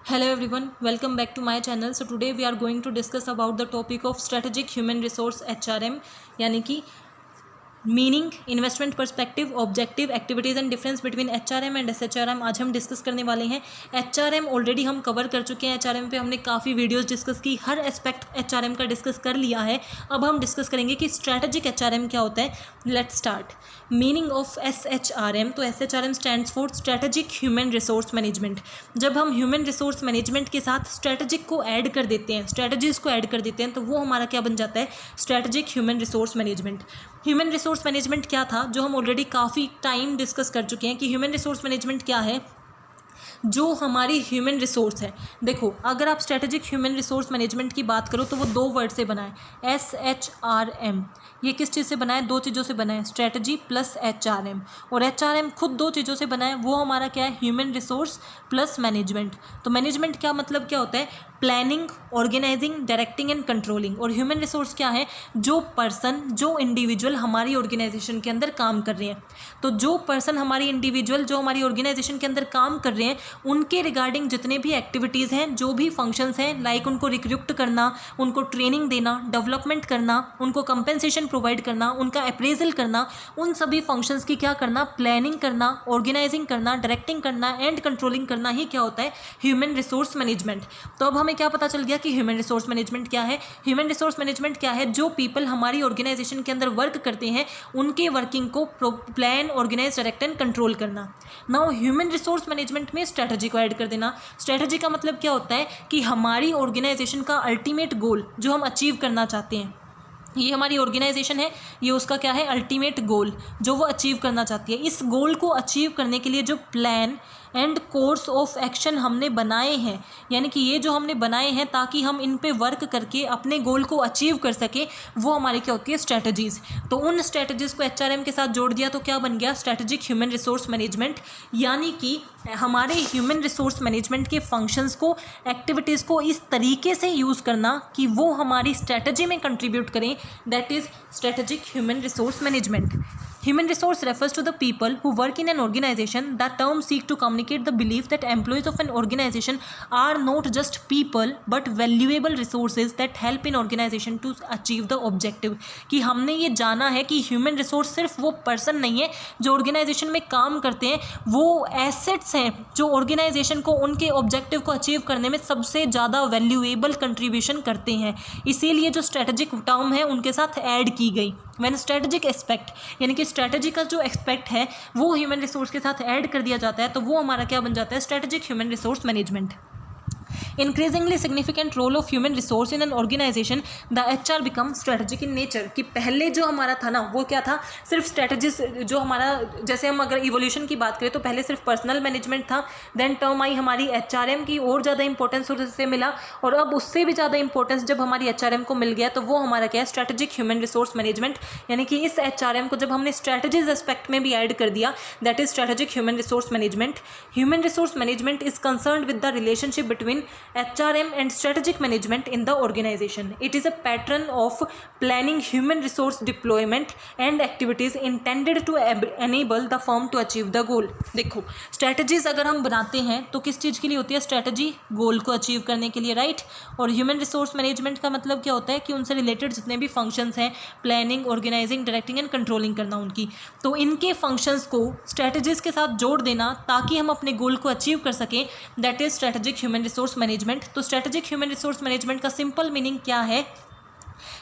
Hello everyone, welcome back to my channel. So today we are going to discuss about the topic of strategic human resource HRM यानी कि meaning, investment perspective, objective, activities and difference between HRM and SHRM आज हम discuss करने वाले हैं। HRM already हम cover कर चुके हैं। एचआरएम पे हमने काफ़ी वीडियोस डिस्कस की, हर एस्पेक्ट एचआरएम का डिस्कस कर लिया है। अब हम डिस्कस करेंगे कि स्ट्रैटेजिक एचआरएम क्या होता है। Let's start. Meaning of SHRM, तो SHRM stands for strategic human resource management. जब हम ह्यूमन रिसोर्स मैनेजमेंट के साथ स्ट्रैटेजिक को ऐड कर देते हैं, स्ट्रैटेजीज को ऐड कर देते हैं, तो वो हमारा क्या बन जाता है, strategic human resource management. Human resource management क्या था, जो हम ऑलरेडी काफ़ी टाइम डिस्कस कर चुके हैं कि ह्यूमन रिसोर्स मैनेजमेंट क्या है। जो हमारी ह्यूमन रिसोर्स है, देखो अगर आप स्ट्रेटेजिक ह्यूमन रिसोर्स मैनेजमेंट की बात करो तो वो दो वर्ड से बना है, SHRM। ये किस चीज़ से बना है, दो चीज़ों से बना है, स्ट्रेटजी प्लस HRM। और HRM खुद दो चीज़ों से बना है, वो हमारा क्या है, ह्यूमन रिसोर्स प्लस मैनेजमेंट। तो मैनेजमेंट क्या मतलब क्या होता है, planning, organising, directing and controlling. और ह्यूमन रिसोर्स क्या है, जो पर्सन, जो इंडिविजुअल हमारी ऑर्गेनाइजेशन के अंदर काम कर रहे हैं। तो जो पर्सन हमारी इंडिविजुअल जो हमारी ऑर्गेनाइजेशन के अंदर काम कर रहे हैं, उनके रिगार्डिंग जितने भी एक्टिविटीज़ हैं, जो भी फंक्शंस हैं, लाइक उनको रिक्रूट करना, उनको ट्रेनिंग देना, डेवलपमेंट करना, उनको कंपेंसेशन प्रोवाइड करना, उनका अप्रेजल करना, उन सभी फंक्शंस की क्या करना, प्लानिंग करना, ऑर्गेनाइजिंग करना, डायरेक्टिंग करना एंड कंट्रोलिंग करना ही क्या होता है, ह्यूमन रिसोर्स मैनेजमेंट। तो अब हमें क्या पता चल गया कि ह्यूमन रिसोर्स मैनेजमेंट क्या है। ह्यूमन रिसोर्स मैनेजमेंट क्या है, जो पीपल हमारी ऑर्गेनाइजेशन के अंदर वर्क करते हैं, उनके वर्किंग को plan, organize, direct and control करना। नाउ ह्यूमन रिसोर्स मैनेजमेंट में स्ट्रेटजी को ऐड कर देना। स्ट्रेटजी का मतलब क्या होता है कि हमारी ऑर्गेनाइजेशन का अल्टीमेट गोल जो हम अचीव करना चाहते हैं, ये हमारी ऑर्गेनाइजेशन है, ये उसका क्या है, अल्टीमेट गोल जो वो अचीव करना चाहती है। इस गोल को अचीव करने के लिए जो plan and course of action हमने बनाए हैं, यानी कि ये जो हमने बनाए हैं ताकि हम इन पे वर्क करके अपने गोल को अचीव कर सके, वो हमारी क्या होती है, स्ट्रेटजीज़। तो उन स्ट्रेटजीज़ को एचआरएम के साथ जोड़ दिया तो क्या बन गया, स्ट्रेटेजिक ह्यूमन रिसोर्स मैनेजमेंट। यानी कि हमारे ह्यूमन रिसोर्स मैनेजमेंट के फंक्शंस को, एक्टिविटीज़ को इस तरीके से यूज़ करना कि वो हमारी स्ट्रेटजी में कंट्रीब्यूट करें, that is strategic human resource management. Human resource refers to the people who work in an organization. The term seek to communicate the belief that employees of an organization are not just people but valuable resources that help in organization to achieve the objective. कि हमने ये जाना है कि human resource सिर्फ वो person नहीं है जो ऑर्गेनाइजेशन में काम करते हैं, वो एसेट्स हैं जो ऑर्गेनाइजेशन को उनके ऑब्जेक्टिव को अचीव करने में सबसे ज़्यादा वैल्यूएबल कंट्रीब्यूशन करते हैं। इसीलिए जो स्ट्रेटेजिक टर्म है उनके साथ ऐड की गई। व्हेन स्ट्रेटेजिक एस्पेक्ट, यानी कि स्ट्रेटजी का जो एक्सपेक्ट है वो ह्यूमन रिसोर्स के साथ ऐड कर दिया जाता है, तो वो हमारा क्या बन जाता है, strategic human resource management. Increasingly significant role of human resource in an organisation, the HR become strategic in nature. कि पहले जो हमारा था ना, वो क्या था, सिर्फ स्ट्रेटजीज, जो हमारा, जैसे हम अगर इवोल्यूशन की बात करें तो पहले सिर्फ पर्सनल मैनेजमेंट था, देन टर्म आई हमारी HRM की, और ज़्यादा इंपॉर्टेंस उससे मिला, और अब उससे भी ज़्यादा इंपॉर्टेंस जब हमारी HRM को मिल गया तो वो हमारा क्या है, स्ट्रेटेजिक ह्यूमन रिसोर्स मैनेजमेंट। यानी कि इस HRM को जब हमने स्ट्रेटजीज एस्पेक्ट में भी ऐड कर दिया, that is strategic human resource management. Human resource management is concerned with the relationship between HRM and strategic management in the organization. It is a pattern of planning human resource deployment and activities intended to enable the firm to achieve the goal. देखो, strategies अगर हम बनाते हैं तो किस चीज़ के लिए होती है, strategy गोल को अचीव करने के लिए, राइट। और ह्यूमन रिसोर्स मैनेजमेंट का मतलब क्या होता है कि उनसे रिलेटेड जितने भी फंक्शंस हैं, planning, organising, directing and controlling करना उनकी, तो इनके फंक्शंस को स्ट्रेटजीज के साथ जोड़ देना ताकि हम अपने गोल को अचीव कर सकें, that is strategic human resource management. तो स्ट्रेटेजिक ह्यूमन रिसोर्स मैनेजमेंट का सिंपल मीनिंग क्या है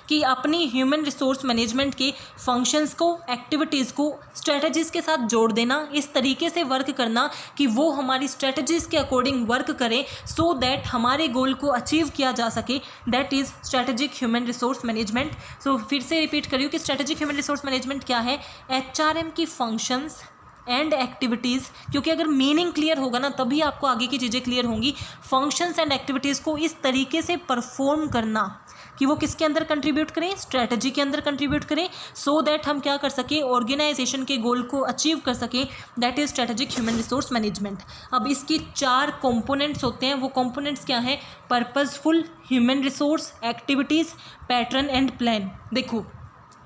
कि अपनी ह्यूमन रिसोर्स मैनेजमेंट के फंक्शंस को, एक्टिविटीज़ को स्ट्रेटजीज़ के साथ जोड़ देना, इस तरीके से वर्क करना कि वो हमारी स्ट्रेटजीज़ के अकॉर्डिंग वर्क करें, सो दैट हमारे गोल को अचीव किया जा सके, that is strategic human resource management. So फिर से रिपीट करिए कि स्ट्रेटेजिक ह्यूमन रिसोर्स मैनेजमेंट क्या है, HRM की फंक्शंस एंड एक्टिविटीज़, क्योंकि अगर मीनिंग क्लियर होगा ना तभी आपको आगे की चीज़ें क्लियर होंगी। फंक्शंस एंड एक्टिविटीज़ को इस तरीके से परफॉर्म करना कि वो किसके अंदर कंट्रीब्यूट करें, स्ट्रेटजी के अंदर कंट्रीब्यूट करें, सो दैट हम क्या कर सके, ऑर्गेनाइजेशन के गोल को अचीव कर सके, that is strategic human resource management. अब इसकी 4 कंपोनेंट्स होते हैं, वो कंपोनेंट्स क्या हैं, purposeful, human resource, activities, pattern and plan. देखो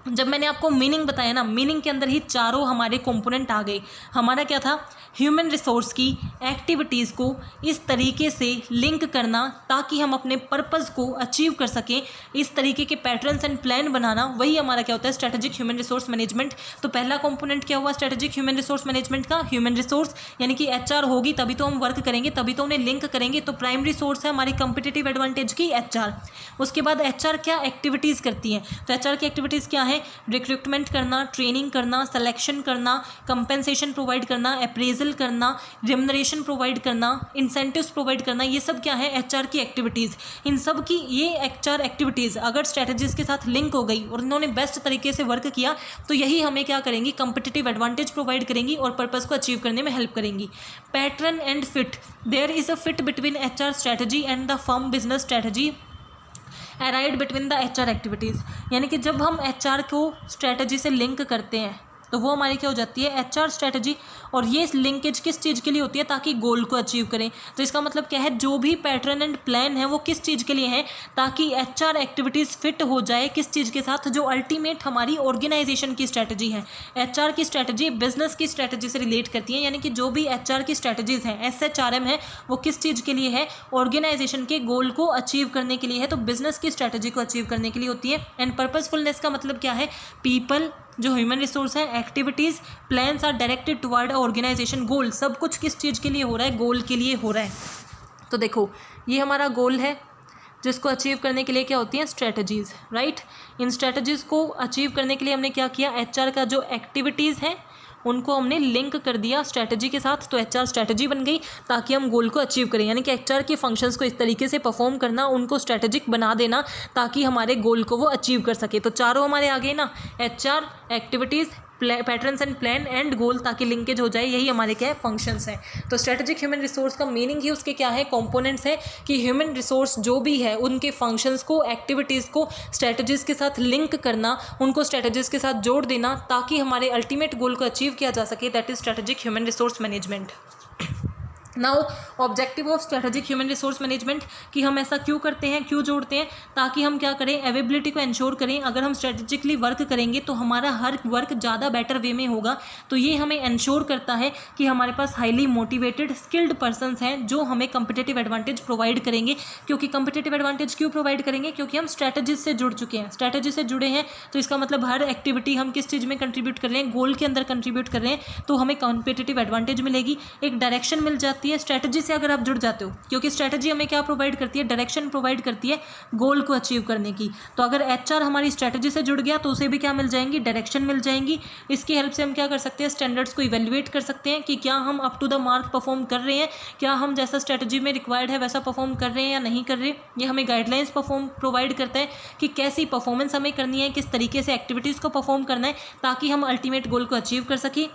जब मैंने आपको मीनिंग बताया ना, मीनिंग के अंदर ही चारों हमारे कंपोनेंट आ गए। हमारा क्या था, ह्यूमन रिसोर्स की एक्टिविटीज़ को इस तरीके से लिंक करना ताकि हम अपने पर्पज़ को अचीव कर सकें, इस तरीके के पैटर्न्स एंड प्लान बनाना, वही हमारा क्या होता है, स्ट्रेटेजिक ह्यूमन रिसोर्स मैनेजमेंट। तो पहला कंपोनेंट क्या हुआ स्ट्रेटेजिक ह्यूमन रिसोर्स मैनेजमेंट का, ह्यूमन रिसोर्स, यानी कि एचआर होगी तभी तो हम वर्क करेंगे, तभी तो उन्हें लिंक करेंगे। तो प्राइमरी सोर्स है हमारी कंपिटिटिव एडवांटेज की एचआर। उसके बाद एचआर क्या एक्टिविटीज़ करती हैं, तो एचआर की एक्टिविटीज़ क्या है, रिक्रूटमेंट करना, ट्रेनिंग करना, सिलेक्शन करना, कंपेंसेशन प्रोवाइड करना, अप्रेजल करना, रिम्यूनरेशन प्रोवाइड करना, इंसेंटिव्स प्रोवाइड करना, ये सब क्या है एचआर की एक्टिविटीज़। इन सब की ये एचआर एक्टिविटीज़ अगर स्ट्रेटजीज के साथ लिंक हो गई और इन्होंने बेस्ट तरीके से वर्क किया तो यही हमें क्या करेंगी, कंपिटिटिव एडवांटेज प्रोवाइड करेंगी और पर्पज़ को अचीव करने में हेल्प करेंगी। Pattern and fit, there is a fit between HR strategy and the firm business strategy arrived between the HR activities. यानी कि जब हम एचआर को स्ट्रेटजी से लिंक करते हैं तो वो हमारी क्या हो जाती है, एचआर स्ट्रेटजी। और ये लिंकेज किस चीज़ के लिए होती है, ताकि गोल को अचीव करें। तो इसका मतलब क्या है, जो भी पैटर्न एंड प्लान है वो किस चीज़ के लिए है, ताकि एचआर एक्टिविटीज़ फिट हो जाए किस चीज़ के साथ, जो अल्टीमेट हमारी ऑर्गेनाइजेशन की स्ट्रेटजी है। एचआर की स्ट्रेटजी बिजनेस की स्ट्रेटजी से रिलेट करती है, यानी कि जो भी एचआर की स्ट्रेटजीज़ हैं, एसएचआरएम है, वो किस चीज़ के लिए है, ऑर्गेनाइजेशन के गोल को अचीव करने के लिए है, तो बिजनेस की स्ट्रेटजी को अचीव करने के लिए होती है। एंड पर्पसफुलनेस का मतलब क्या है, पीपल जो ह्यूमन रिसोर्स है, activities, plans are directed toward organization goal. सब कुछ किस चीज़ के लिए हो रहा है, गोल के लिए हो रहा है। तो देखो ये हमारा गोल है जिसको अचीव करने के लिए क्या होती हैं, स्ट्रेटजीज़, राइट। इन स्ट्रेटजीज़ को अचीव करने के लिए हमने क्या किया, एचआर का जो एक्टिविटीज़ हैं उनको हमने लिंक कर दिया स्ट्रेटजी के साथ, तो एचआर स्ट्रेटजी बन गई ताकि हम गोल को अचीव करें। यानी कि एचआर के फंक्शंस को इस तरीके से परफॉर्म करना, उनको स्ट्रेटेजिक बना देना ताकि हमारे गोल को वो अचीव कर सके। तो चारों हमारे आ गए ना, HR, activities, patterns and plan and goal, ताकि लिंकेज हो जाए, यही हमारे क्या है, फंक्शंस हैं। तो स्ट्रेटेजिक ह्यूमन रिसोर्स का मीनिंग ही उसके क्या है, कंपोनेंट्स है कि ह्यूमन रिसोर्स जो भी है उनके फंक्शंस को, एक्टिविटीज़ को स्ट्रेटजीज़ के साथ लिंक करना, उनको स्ट्रेटजीज़ के साथ जोड़ देना ताकि हमारे अल्टीमेट गोल को अचीव किया जा सके, that is strategic human resource management. Now objective of strategic human resource management, कि हम ऐसा क्यों करते हैं, क्यों जोड़ते हैं, ताकि हम क्या करें, अवेलेबिलिटी को इंश्योर करें। अगर हम स्ट्रेटेजिकली वर्क करेंगे तो हमारा हर वर्क ज़्यादा बेटर वे में होगा। तो ये हमें इंश्योर करता है कि हमारे पास हाईली मोटिवेटेड स्किल्ड पर्सनस हैं जो हमें कंपिटिटिव एडवांटेज प्रोवाइड करेंगे। क्योंकि कंपिटिटिव एडवांटेज क्यों प्रोवाइड करेंगे, क्योंकि हम स्ट्रेटेजी से जुड़ चुके हैं। स्ट्रेटेजी से जुड़े हैं तो इसका मतलब हर एक्टिविटी हम किस चीज़ में कंट्रीब्यूट कर रहे हैं, गोल के अंदर कंट्रीब्यूट कर रहे हैं, तो हमें कंपिटिटिव एडवांटेज मिलेगी, एक डायरेक्शन मिल जाती है स्ट्रेटेजी से अगर आप जुड़ जाते हो। क्योंकि स्ट्रेटजी हमें क्या प्रोवाइड करती है, डायरेक्शन प्रोवाइड करती है गोल को अचीव करने की। तो अगर एचआर हमारी स्ट्रेटजी से जुड़ गया तो उसे भी क्या मिल जाएंगी, डायरेक्शन मिल जाएंगी। इसकी हेल्प से हम क्या कर सकते हैं, स्टैंडर्ड्स को इवेल्युएट कर सकते हैं कि क्या हम up to the mark perform कर रहे हैं, क्या हम जैसा स्ट्रेटजी में रिक्वायर्ड है वैसा परफॉर्म कर रहे हैं या नहीं कर रहे। ये हमें गाइडलाइंस प्रोवाइड करता है कि कैसी परफॉर्मेंस हमें करनी है, किस तरीके से एक्टिविटीज़ को परफॉर्म करना है ताकि हम अल्टीमेट गोल को अचीव कर सकें।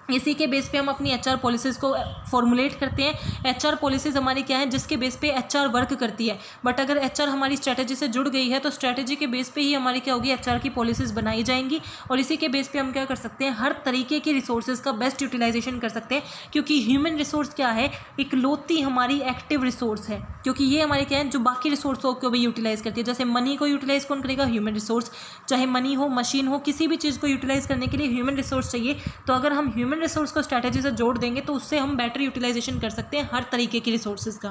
इसी के बेस पे हम अपनी एचआर पॉलिसीज़ को फॉर्मुलेट करते हैं। एचआर पॉलिसीज़ हमारी क्या है, जिसके बेस पे एचआर वर्क करती है। बट अगर एचआर हमारी स्ट्रेटजी से जुड़ गई है तो स्ट्रेटजी के बेस पे ही हमारी क्या होगी, एचआर की पॉलिसीज़ बनाई जाएंगी। और इसी के बेस पे हम क्या कर सकते हैं, हर तरीके के रिसोर्सेज का बेस्ट यूटिलाइजेशन कर सकते हैं। क्योंकि ह्यूमन रिसोर्स क्या है, इकलौती हमारी एक्टिव रिसोर्स है। क्योंकि ये हमारे क्या है, जो बाकी रिसोर्सों को भी यूटिलाइज़ करती है। जैसे मनी को यूटिलाइज़ कौन करेगा, ह्यूमन रिसोर्स। चाहे मनी हो, मशीन हो, किसी भी चीज़ को यूटिलाइज़ करने के लिए ह्यूमन रिसोर्स चाहिए। तो अगर हम ह्यूमन रिसोर्स को स्ट्रेटजी से जोड़ देंगे तो उससे हम बेटर यूटिलाइजेशन कर सकते हैं हर तरीके की रिसोर्सेज का।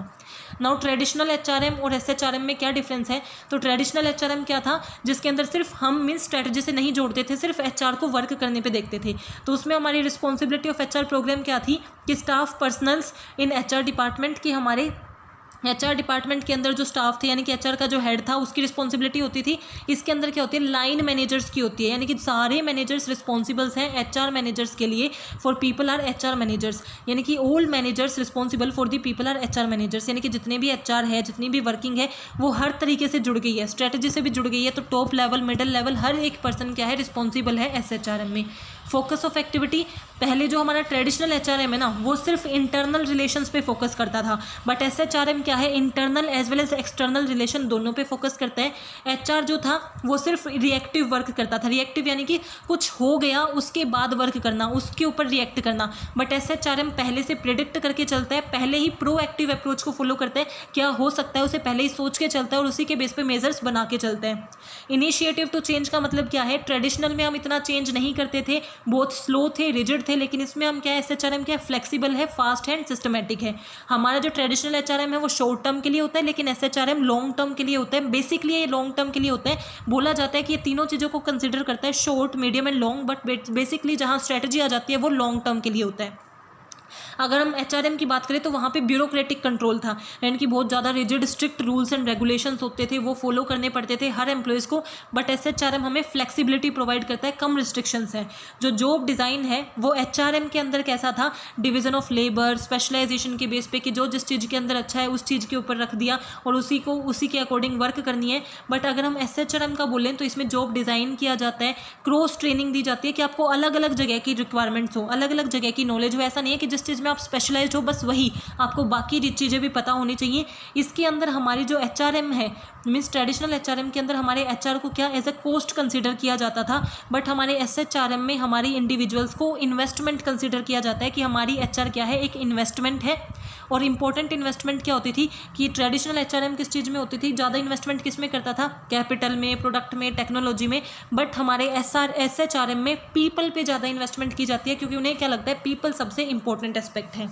नाउ ट्रेडिशनल एचआरएम और एसएचआरएम में क्या डिफरेंस है, तो ट्रेडिशनल एचआरएम क्या था, जिसके अंदर सिर्फ हम मीन्स स्ट्रेटजी से नहीं जोड़ते थे, सिर्फ एचआर को वर्क करने पे देखते थे। तो उसमें हमारी रिस्पॉन्सिबिलिटी ऑफ एचआर प्रोग्राम क्या थी कि staff personnels in HR department की, हमारे एचआर डिपार्टमेंट के अंदर जो स्टाफ थे यानी कि एचआर का जो हेड था उसकी रिस्पॉन्सिबिलिटी होती थी। इसके अंदर क्या होती है, लाइन मैनेजर्स की होती है। यानी कि सारे मैनेजर्स रिस्पॉन्सिबल्स हैं एचआर मैनेजर्स के लिए। For people are HR managers, यानी कि all managers responsible for the people are HR managers. यानी कि जितने भी एचआर है, जितनी भी वर्किंग है, वो हर तरीके से जुड़ गई है, स्ट्रेटजी से भी जुड़ गई है। तो टॉप लेवल, मिडल लेवल, हर एक पर्सन क्या है, रिस्पॉन्सिबल है एसएचआरएम में। फोकस ऑफ एक्टिविटी, पहले जो हमारा ट्रेडिशनल एचआरएम है ना वो सिर्फ इंटरनल रिलेशंस पे फोकस करता था, बट एसएचआरएम क्या है, internal as well as external relation दोनों पे फोकस करता है। एचआर जो था वो सिर्फ रिएक्टिव वर्क करता था, रिएक्टिव यानी कि कुछ हो गया उसके बाद वर्क करना, उसके ऊपर रिएक्ट करना, बट एसएचआरएम पहले से प्रिडिक्ट करके चलता है, पहले ही प्रोएक्टिव अप्रोच को फॉलो करता है, क्या हो सकता है उसे पहले ही सोच के चलता है और उसी के बेस पे मेजर्स बना के चलता है। इनिशिएटिव टू चेंज का मतलब क्या है, ट्रेडिशनल में हम इतना चेंज नहीं करते थे, बहुत स्लो थे, रिजिड थे, लेकिन इसमें हम क्या है, एसएचआरएम क्या है, फ्लेक्सिबल है, फास्ट है एंड सिस्टमेटिक है। हमारा जो ट्रेडिशनल एचआरएम है वो शॉर्ट टर्म के लिए होता है, लेकिन एसएचआरएम लॉन्ग टर्म के लिए होता है। बेसिकली ये लॉन्ग टर्म के लिए होता है, बोला जाता है कि ये तीनों चीज़ों को कंसिडर करता है, short, medium and long, but basically जहाँ स्ट्रेटजी आ जाती है वो लॉन्ग टर्म के लिए होता है। अगर हम एचआरएम की बात करें तो वहाँ पे ब्यूरोक्रेटिक कंट्रोल था, यानी कि बहुत ज़्यादा rigid strict rules and regulations होते थे, वो फॉलो करने पड़ते थे हर एम्प्लॉयज़ को, बट एसएचआरएम हमें फ्लेक्सिबिलिटी प्रोवाइड करता है, कम रिस्ट्रिक्शंस है। जो जॉब डिज़ाइन है वो एचआरएम के अंदर कैसा था, डिवीज़न ऑफ लेबर, स्पेशलाइजेशन के बेस पे कि जो जिस चीज़ के अंदर अच्छा है उस चीज़ के ऊपर रख दिया और उसी के अकॉर्डिंग वर्क करनी है। बट अगर हम एसएचआरएम का बोलें तो इसमें जॉब डिज़ाइन किया जाता है, क्रॉस ट्रेनिंग दी जाती है कि आपको अलग अलग जगह की रिक्वायरमेंट्स हो, अलग अलग जगह की नॉलेज हो, ऐसा नहीं है कि जिस चीज़ में आप स्पेशलाइज्ड हो बस वही, आपको बाकी चीज़ें भी पता होनी चाहिए। इसके अंदर हमारी जो एचआरएम है, मीन्स ट्रेडिशनल एचआरएम के अंदर हमारे एचआर को क्या एज अ कॉस्ट कंसीडर किया जाता था, बट हमारे एसएचआरएम में हमारी इंडिविजुअल्स को इन्वेस्टमेंट कंसीडर किया जाता है कि हमारी एचआर क्या है, एक इन्वेस्टमेंट है। और इंपॉर्टेंट इन्वेस्टमेंट क्या होती थी कि ट्रेडिशनल एचआरएम किस चीज़ में होती थी, ज़्यादा इन्वेस्टमेंट किस में करता था, कैपिटल में, प्रोडक्ट में, टेक्नोलॉजी में, बट हमारे एसएचआरएम में पीपल पे ज़्यादा इन्वेस्टमेंट की जाती है, क्योंकि उन्हें क्या लगता है पीपल सबसे इंपॉर्टेंट एस्पेक्ट है।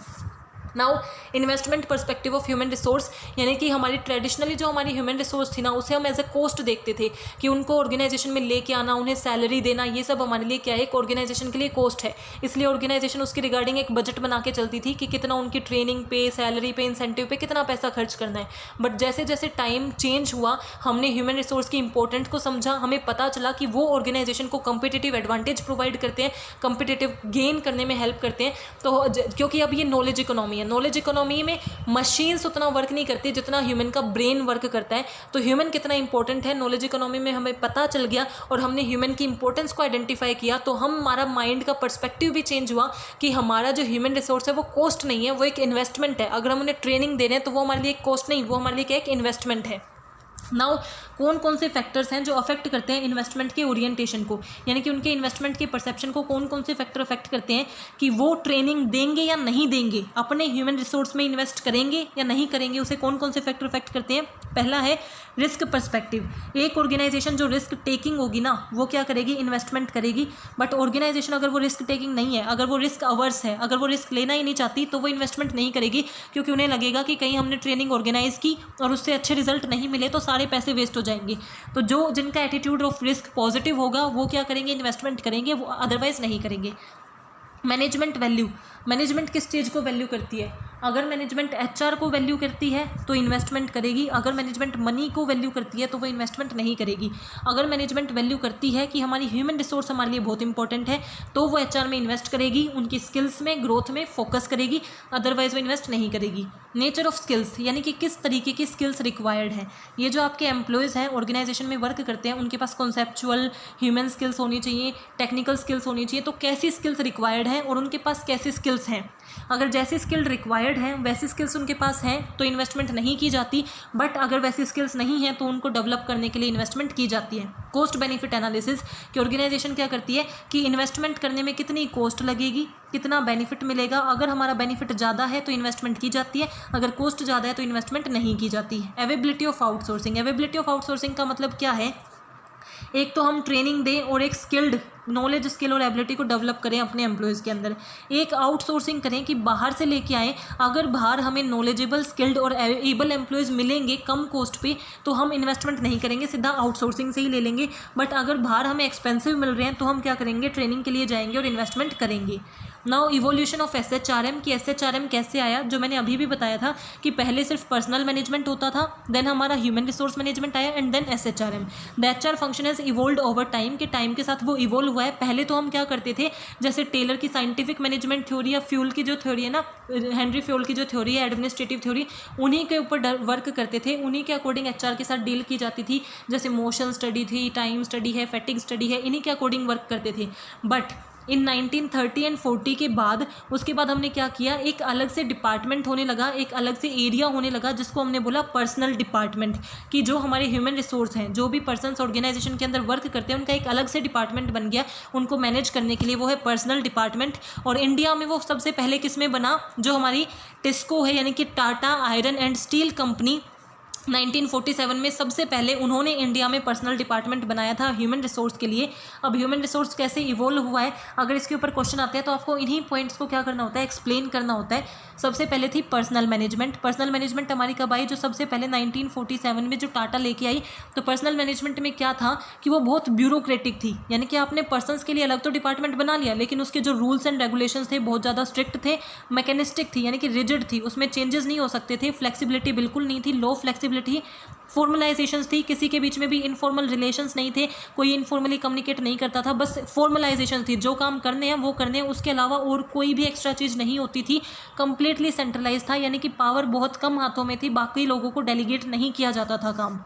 Now investment perspective of human resource, यानी कि हमारी ट्रेडिशनली जो हमारी ह्यूमन रिसोर्स थी ना उसे हम एज ए कॉस्ट देखते थे कि उनको ऑर्गेनाइजेशन में लेके आना, उन्हें सैलरी देना, ये सब हमारे लिए क्या है, एक ऑर्गेनाइजेशन के लिए कॉस्ट है। इसलिए ऑर्गेनाइजेशन उसके रिगार्डिंग एक बजट बना के चलती थी कि कितना उनकी ट्रेनिंग पे, सैलरी पे, इंसेंटिव पे कितना पैसा खर्च करना है। बट जैसे जैसे टाइम चेंज हुआ हमने ह्यूमन रिसोर्स की इंपॉर्टेंट को समझा, हमें पता चला कि वो ऑर्गेनाइजेशन को कंपिटिटिव एडवांटेज प्रोवाइड करते हैं, कंपिटिटिव गेन करने में हेल्प करते हैं। तो क्योंकि अब ये नॉलेज इकोनॉमी है, नॉलेज इकोनॉमी में मशीन्स उतना वर्क नहीं करती जितना ह्यूमन का ब्रेन वर्क करता है। तो ह्यूमन कितना इंपॉर्टेंट है नॉलेज इकोनॉमी में हमें पता चल गया और हमने ह्यूमन की इंपॉर्टेंस को आइडेंटिफाई किया, तो हमारा माइंड का पर्सपेक्टिव भी चेंज हुआ कि हमारा जो ह्यूमन रिसोर्स है वो कॉस्ट नहीं है, वो एक इन्वेस्टमेंट है। अगर हम उन्हें ट्रेनिंग दे रहे हैं तो वो हमारे लिए एक कॉस्ट नहीं, वो हमारे लिए क्या एक इन्वेस्टमेंट है। नाउ कौन कौन से फैक्टर्स हैं जो अफेक्ट करते हैं इन्वेस्टमेंट के ओरिएंटेशन को, यानी कि उनके इन्वेस्टमेंट के परसेप्शन को कौन कौन से फैक्टर अफेक्ट करते हैं कि वो ट्रेनिंग देंगे या नहीं देंगे, अपने ह्यूमन रिसोर्स में इन्वेस्ट करेंगे या नहीं करेंगे, उसे कौन कौन से फैक्टर अफेक्ट करते हैं। पहला है रिस्क पर्सपेक्टिव, एक ऑर्गेनाइजेशन जो रिस्क टेकिंग होगी ना वो क्या करेगी, इन्वेस्टमेंट करेगी। बट ऑर्गेनाइजेशन अगर वो रिस्क टेकिंग नहीं है, अगर वो रिस्क अवर्स है, अगर वो रिस्क लेना ही नहीं चाहती तो वो इन्वेस्टमेंट नहीं करेगी, क्योंकि उन्हें लगेगा कि कहीं हमने ट्रेनिंग ऑर्गेनाइज की और उससे अच्छे रिजल्ट नहीं मिले तो सारे पैसे वेस्ट हो जाएंगे। तो जो जिनका एटीट्यूड ऑफ रिस्क पॉजिटिव होगा वो क्या करेंगे, इन्वेस्टमेंट करेंगे, वो अदरवाइज नहीं करेंगे। मैनेजमेंट वैल्यू, मैनेजमेंट किस चीज़ को वैल्यू करती है, अगर मैनेजमेंट एचआर को वैल्यू करती है तो इन्वेस्टमेंट करेगी, अगर मैनेजमेंट मनी को वैल्यू करती है तो वो इन्वेस्टमेंट नहीं करेगी। अगर मैनेजमेंट वैल्यू करती है कि हमारी ह्यूमन रिसोर्स हमारे लिए बहुत इंपॉर्टेंट है तो वो एचआर में इन्वेस्ट करेगी, उनकी स्किल्स में, ग्रोथ में फोकस करेगी, अदरवाइज वो इन्वेस्ट नहीं करेगी। नेचर ऑफ स्किल्स, यानी कि किस तरीके की स्किल्स रिक्वायर्ड है, ये जो आपके एम्प्लॉयज़ हैं ऑर्गेनाइजेशन में वर्क करते हैं उनके पास कॉन्सेप्चुअल ह्यूमन स्किल्स होनी चाहिए, टेक्निकल स्किल्स होनी चाहिए, तो कैसी स्किल्स रिक्वायर्ड हैं और उनके पास कैसी स्किल्स हैं। अगर जैसी स्किल रिक्वायर्ड है वैसी स्किल्स उनके पास हैं तो इन्वेस्टमेंट नहीं की जाती, बट अगर वैसी स्किल्स नहीं है तो उनको डेवलप करने के लिए इन्वेस्टमेंट की जाती है। कॉस्ट बेनिफिट एनालिसिस कि ऑर्गेनाइजेशन क्या करती है कि इन्वेस्टमेंट करने में कितनी कॉस्ट लगेगी, कितना बेनिफिट मिलेगा, अगर हमारा बेनिफिट ज़्यादा है तो इन्वेस्टमेंट की जाती है, अगर कॉस्ट ज़्यादा है तो इन्वेस्टमेंट नहीं की जाती है। Availability of outsourcing, availability of outsourcing का मतलब क्या है, एक तो हम ट्रेनिंग दें और एक स्किल्ड नॉलेज, स्किल और एबिलिटी को डेवलप करें अपने एम्प्लॉयज़ के अंदर। एक आउटसोर्सिंग करें कि बाहर से लेके आएँ, अगर बाहर हमें नॉलेजेबल, स्किल्ड और एबल एम्प्लॉयज़ मिलेंगे कम कॉस्ट पे तो हम इन्वेस्टमेंट नहीं करेंगे, सीधा आउटसोर्सिंग से ही ले लेंगे। बट अगर बाहर हमें एक्सपेंसिव मिल रहे हैं तो हम क्या करेंगे, ट्रेनिंग के लिए जाएंगे और इन्वेस्टमेंट करेंगे। नाउ इवोल्यूशन ऑफ एसएचआरएम कि एसएचआरएम कैसे आया, जो मैंने अभी भी बताया था कि पहले सिर्फ पर्सनल मैनेजमेंट होता था, देन हमारा ह्यूमन रिसोर्स मैनेजमेंट आया and then SHRM. The HR function has evolved over time, के टाइम के साथ वो इवोल्व हुआ है। पहले तो हम क्या करते थे, जैसे टेलर की साइंटिफिक मैनेजमेंट थ्योरी या फ्यूल की जो थ्योरी है ना, हेनरी फ्यूल की जो थ्योरी है एडमिनिस्ट्रेटिव थ्योरी, उन्हीं के ऊपर वर्क करते थे, उन्हीं के अकॉर्डिंग एचआर के साथ डील की जाती थी। जैसे मोशन स्टडी थी, टाइम स्टडी है, फैटिग स्टडी है, इन्हीं के अकॉर्डिंग वर्क करते थे। बट इन 1930 एंड 40 के बाद उसके बाद हमने क्या किया, एक अलग से डिपार्टमेंट होने लगा, एक अलग से एरिया होने लगा जिसको हमने बोला पर्सनल डिपार्टमेंट, कि जो हमारे ह्यूमन रिसोर्स हैं, जो भी पर्सन्स ऑर्गेनाइजेशन के अंदर वर्क करते हैं, उनका एक अलग से डिपार्टमेंट बन गया उनको मैनेज करने के लिए, वो है पर्सनल डिपार्टमेंट। और इंडिया में वो सबसे पहले किस में बना, जो हमारी टिस्को है यानी कि Tata iron and steel company 1947 में सबसे पहले उन्होंने इंडिया में पर्सनल डिपार्टमेंट बनाया था ह्यूमन रिसोर्स के लिए। अब ह्यूमन रिसोर्स कैसे इवोल्व हुआ है, अगर इसके ऊपर क्वेश्चन आते हैं तो आपको इन्हीं पॉइंट्स को क्या करना होता है, एक्सप्लेन करना होता है। सबसे पहले थी पर्सनल मैनेजमेंट। पर्सनल मैनेजमेंट हमारी कब आई, जो सबसे पहले 1947 में जो टाटा लेके आई। तो पर्सनल मैनेजमेंट में क्या था कि वो बहुत ब्यूरोक्रेटिक थी, यानी कि आपने पर्सनस के लिए अलग तो डिपार्टमेंट बना लिया, लेकिन उसके जो रूल्स एंड रेगुलेशंस थे बहुत ज़्यादा स्ट्रिक्ट थे, मैकेनिस्टिक थी यानी कि रिजिड थी, उसमें चेंजेस नहीं हो सकते थे, फ्लेक्सिबिलिटी बिल्कुल नहीं थी, लो फ्लेक्सिबिलिटी। फॉर्मलाइजेशंस थी, किसी के बीच में भी इनफॉर्मल रिलेशंस नहीं थे, कोई इनफॉर्मली कम्युनिकेट नहीं करता था, बस फॉर्मलाइजेशन थी, जो काम करने हैं वो करने हैं, उसके अलावा और कोई भी एक्स्ट्रा चीज़ नहीं होती थी। कंप्लीटली सेंट्रलाइज था, यानी कि पावर बहुत कम हाथों में थी, बाकी लोगों को डेलीगेट नहीं किया जाता था काम।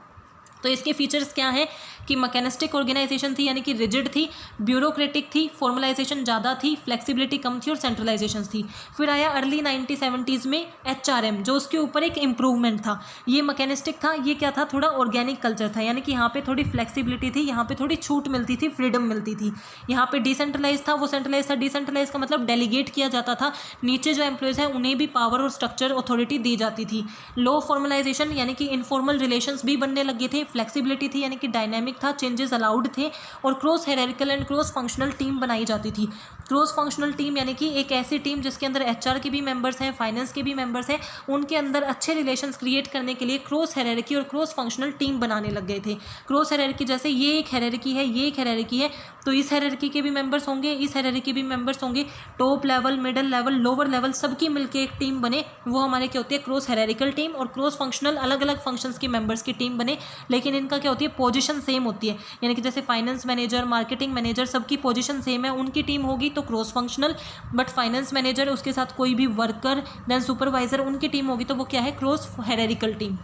तो इसके फीचर्स क्या हैं कि मैकेनिस्टिक ऑर्गेनाइजेशन थी, यानी कि रिजिड थी, ब्यूरोक्रेटिक थी, फॉर्मलाइजेशन ज़्यादा थी, फ्लेक्सिबिलिटी कम थी और सेंट्रलाइजेशन थी। फिर आया अर्ली 1970s में HRM, जो उसके ऊपर एक इम्प्रूवमेंट था। ये मैकेनिस्टिक था, ये क्या था, थोड़ा ऑर्गेनिक कल्चर था, यानी कि यहाँ पे थोड़ी फ्लेक्सिबिलिटी थी, यहाँ पे थोड़ी छूट मिलती थी, फ्रीडम मिलती थी। यहाँ पे डिसेंट्रलाइज था, वो सेंट्रलाइज था। डिसेंट्रलाइज का मतलब डेलीगेट किया जाता था, नीचे जो एम्प्लॉयज़ हैं उन्हें भी पावर और स्ट्रक्चर अथॉरिटी दी जाती थी। लो फॉर्मलाइजेशन, यानी कि इनफॉर्मल रिलेशंस भी बनने लगे थे, फ्लेक्सिबिलिटी थी यानी कि डायनामिक था, चेंजेस अलाउड थे, और cross hierarchical and cross functional team बनाई जाती थी। क्रॉस फंक्शनल टीम यानी कि एक ऐसी टीम जिसके अंदर HR के भी मेंबर्स हैं, फाइनेंस के भी मेंबर्स हैं, उनके अंदर अच्छे रिलेशंस क्रिएट करने के लिए क्रॉस हायरार्की और क्रॉस फंक्शनल टीम बनाने लग गए थे। क्रॉस हायरार्की जैसे ये एक हायरार्की है, ये एक हायरार्की है, तो इस हायरार्की के भी मेंबर्स होंगे, इस हायरार्की के भी मेंबर्स होंगे, top level, middle level, lower level सबकी मिलकर एक टीम बने, वो हमारे क्या होती है, क्रॉस हायरार्किकल टीम। और क्रॉस फंक्शनल अलग अलग फंक्शंस के मेंबर्स की टीम बने, लेकिन इनका क्या होती है, पोजीशन सेम होती है, यानी कि जैसे फाइनेंस मैनेजर, मार्केटिंग मैनेजर, सबकी पोजीशन सेम है, उनकी टीम होगी तो cross functional. But finance manager, उसके साथ कोई भी वर्कर, देन सुपरवाइजर, उनकी टीम होगी तो वो क्या है, क्रॉस हायरार्किकल टीम।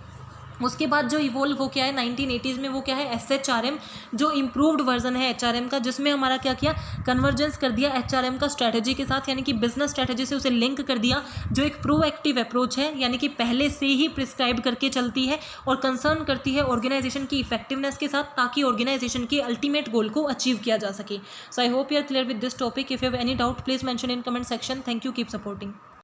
उसके बाद जो इवोल्व हो क्या है 1980s में, वो क्या है, SHRM, जो इम्प्रूव्ड वर्जन है HRM का, जिसमें हमारा क्या किया, कन्वर्जेंस कर दिया HRM का स्ट्रैटेजी के साथ, यानी कि बिजनेस स्ट्रैटेजी से उसे लिंक कर दिया, जो एक प्रोएक्टिव अप्रोच है, यानी कि पहले से ही प्रिस्क्राइब करके चलती है और कंसर्न करती है ऑर्गेनाइजेशन की इफेक्टिवनेस के साथ, ताकि ऑर्गेनाइजेशन के अल्टीमेट गोल को अचीव किया जा सके। So I hope you are clear with this topic. If you have any doubt please mention in comment section. Thank you, keep supporting.